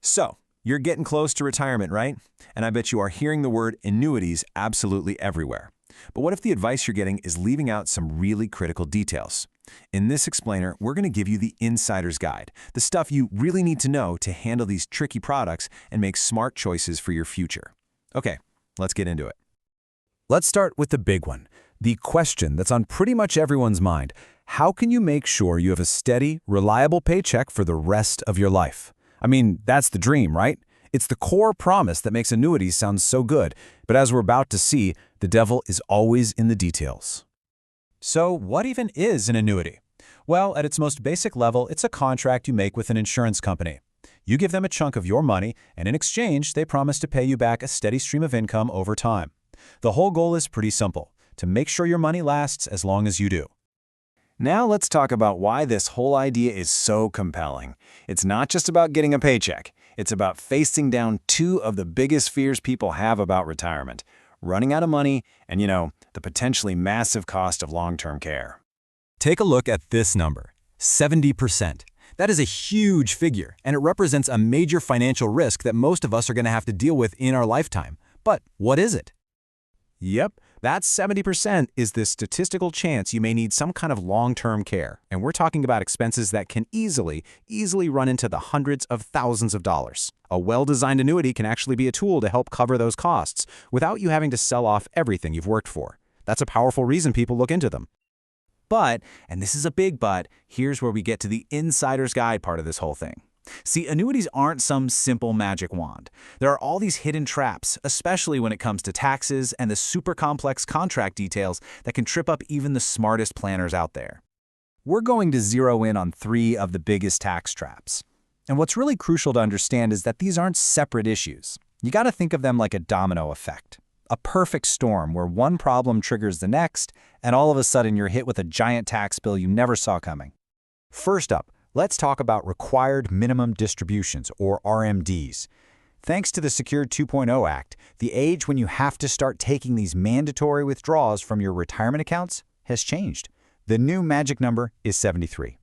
So, you're getting close to retirement, right? And I bet you are hearing the word annuities absolutely everywhere. But what if the advice you're getting is leaving out some really critical details? In this explainer, we're going to give you the insider's guide, the stuff you really need to know to handle these tricky products and make smart choices for your future. Okay, let's get into it. Let's start with the big one, the question that's on pretty much everyone's mind. How can you make sure you have a steady, reliable paycheck for the rest of your life? I mean, that's the dream, right? It's the core promise that makes annuities sound so good, but as we're about to see, the devil is always in the details. So what even is an annuity? Well, at its most basic level, it's a contract you make with an insurance company. You give them a chunk of your money, and in exchange, they promise to pay you back a steady stream of income over time. The whole goal is pretty simple, to make sure your money lasts as long as you do. Now let's talk about why this whole idea is so compelling. It's not just about getting a paycheck. It's about facing down two of the biggest fears people have about retirement: running out of money and, the potentially massive cost of long-term care. Take a look at this number, 70%. That is a huge figure, and it represents a major financial risk that most of us are going to have to deal with in our lifetime. But what is it? Yep, that 70% is the statistical chance you may need some kind of long-term care, and we're talking about expenses that can easily run into the hundreds of thousands of dollars. A well-designed annuity can actually be a tool to help cover those costs without you having to sell off everything you've worked for. That's a powerful reason people look into them. But, and this is a big but, here's where we get to the insider's guide part of this whole thing. See, annuities aren't some simple magic wand. There are all these hidden traps, especially when it comes to taxes and the super complex contract details that can trip up even the smartest planners out there. We're going to zero in on 3 of the biggest tax traps. And what's really crucial to understand is that these aren't separate issues. You got to think of them like a domino effect. A perfect storm where one problem triggers the next, and all of a sudden you're hit with a giant tax bill you never saw coming. First up, let's talk about required minimum distributions, or RMDs. Thanks to the Secured 2.0 Act, the age when you have to start taking these mandatory withdrawals from your retirement accounts has changed. The new magic number is 73.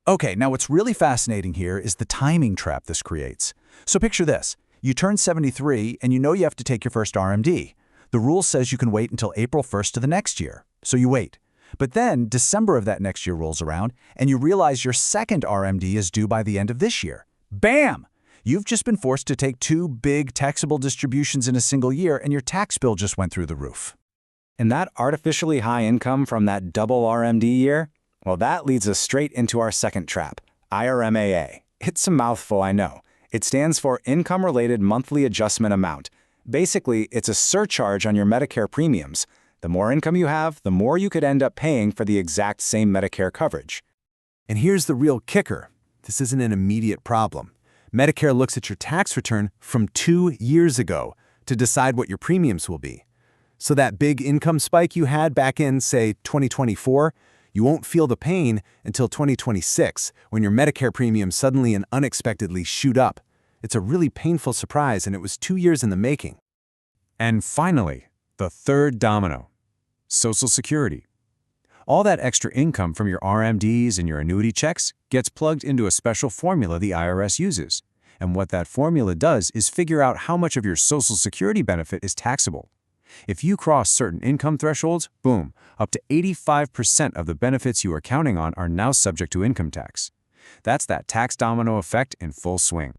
Okay, now what's really fascinating here is the timing trap this creates. So picture this. You turn 73 and you know you have to take your first RMD. The rule says you can wait until April 1st of the next year, so you wait. But then December of that next year rolls around and you realize your second RMD is due by the end of this year. Bam! You've just been forced to take 2 big taxable distributions in a single year and your tax bill just went through the roof. And that artificially high income from that double RMD year? Well, that leads us straight into our second trap, IRMAA. It's a mouthful, I know. It stands for Income-Related Monthly Adjustment Amount. Basically, it's a surcharge on your Medicare premiums. The more income you have, the more you could end up paying for the exact same Medicare coverage. And here's the real kicker. This isn't an immediate problem. Medicare looks at your tax return from 2 years ago to decide what your premiums will be. So that big income spike you had back in, say, 2024, you won't feel the pain until 2026, when your Medicare premiums suddenly and unexpectedly shoot up. It's a really painful surprise, and it was 2 years in the making. And finally, the third domino, Social Security. All that extra income from your RMDs and your annuity checks gets plugged into a special formula the IRS uses. And what that formula does is figure out how much of your Social Security benefit is taxable. If you cross certain income thresholds, boom, up to 85% of the benefits you are counting on are now subject to income tax. That's that tax domino effect in full swing.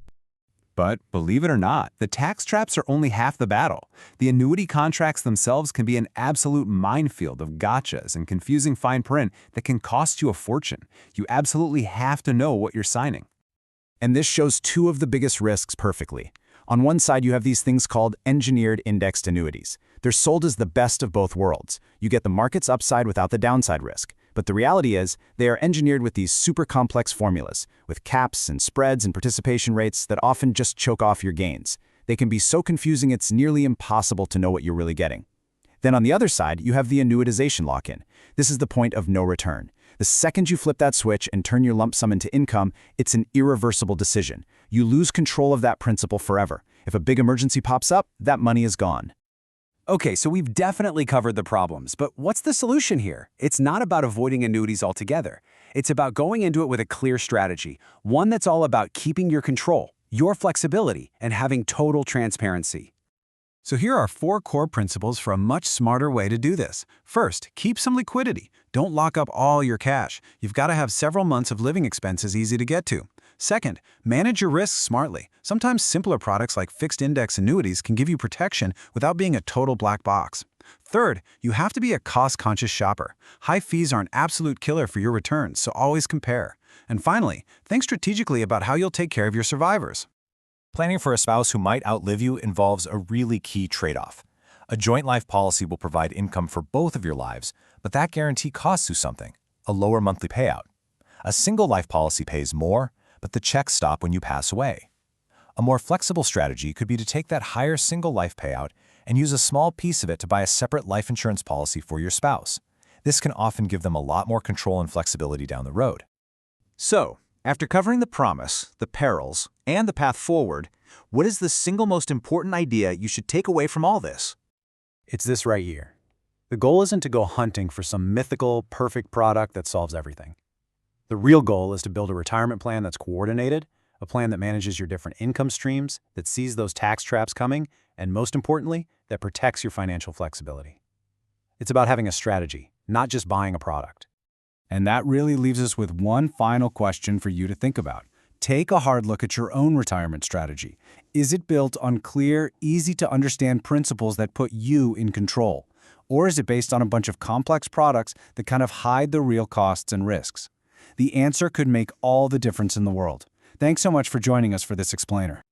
But believe it or not, the tax traps are only half the battle. The annuity contracts themselves can be an absolute minefield of gotchas and confusing fine print that can cost you a fortune. You absolutely have to know what you're signing. And this shows 2 of the biggest risks perfectly. On one side, you have these things called engineered indexed annuities. They're sold as the best of both worlds. You get the market's upside without the downside risk. But the reality is, they are engineered with these super complex formulas, with caps and spreads and participation rates that often just choke off your gains. They can be so confusing it's nearly impossible to know what you're really getting. Then on the other side, you have the annuitization lock-in. This is the point of no return. The second you flip that switch and turn your lump sum into income, it's an irreversible decision. You lose control of that principal forever. If a big emergency pops up, that money is gone. Okay, so we've definitely covered the problems, but what's the solution here? It's not about avoiding annuities altogether. It's about going into it with a clear strategy, one that's all about keeping your control, your flexibility, and having total transparency. So here are 4 core principles for a much smarter way to do this. First, keep some liquidity. Don't lock up all your cash. You've got to have several months of living expenses easy to get to. Second, manage your risks smartly. Sometimes simpler products like fixed index annuities can give you protection without being a total black box. Third, you have to be a cost-conscious shopper. High fees are an absolute killer for your returns, so always compare. And finally, think strategically about how you'll take care of your survivors. Planning for a spouse who might outlive you involves a really key trade-off. A joint life policy will provide income for both of your lives, but that guarantee costs you something, a lower monthly payout. A single life policy pays more, but the checks stop when you pass away. A more flexible strategy could be to take that higher single life payout and use a small piece of it to buy a separate life insurance policy for your spouse. This can often give them a lot more control and flexibility down the road. So, after covering the promise, the perils, and the path forward, what is the single most important idea you should take away from all this? It's this right here. The goal isn't to go hunting for some mythical, perfect product that solves everything. The real goal is to build a retirement plan that's coordinated, a plan that manages your different income streams, that sees those tax traps coming, and most importantly, that protects your financial flexibility. It's about having a strategy, not just buying a product. And that really leaves us with one final question for you to think about. Take a hard look at your own retirement strategy. Is it built on clear, easy-to-understand principles that put you in control? Or is it based on a bunch of complex products that kind of hide the real costs and risks? The answer could make all the difference in the world. Thanks so much for joining us for this explainer.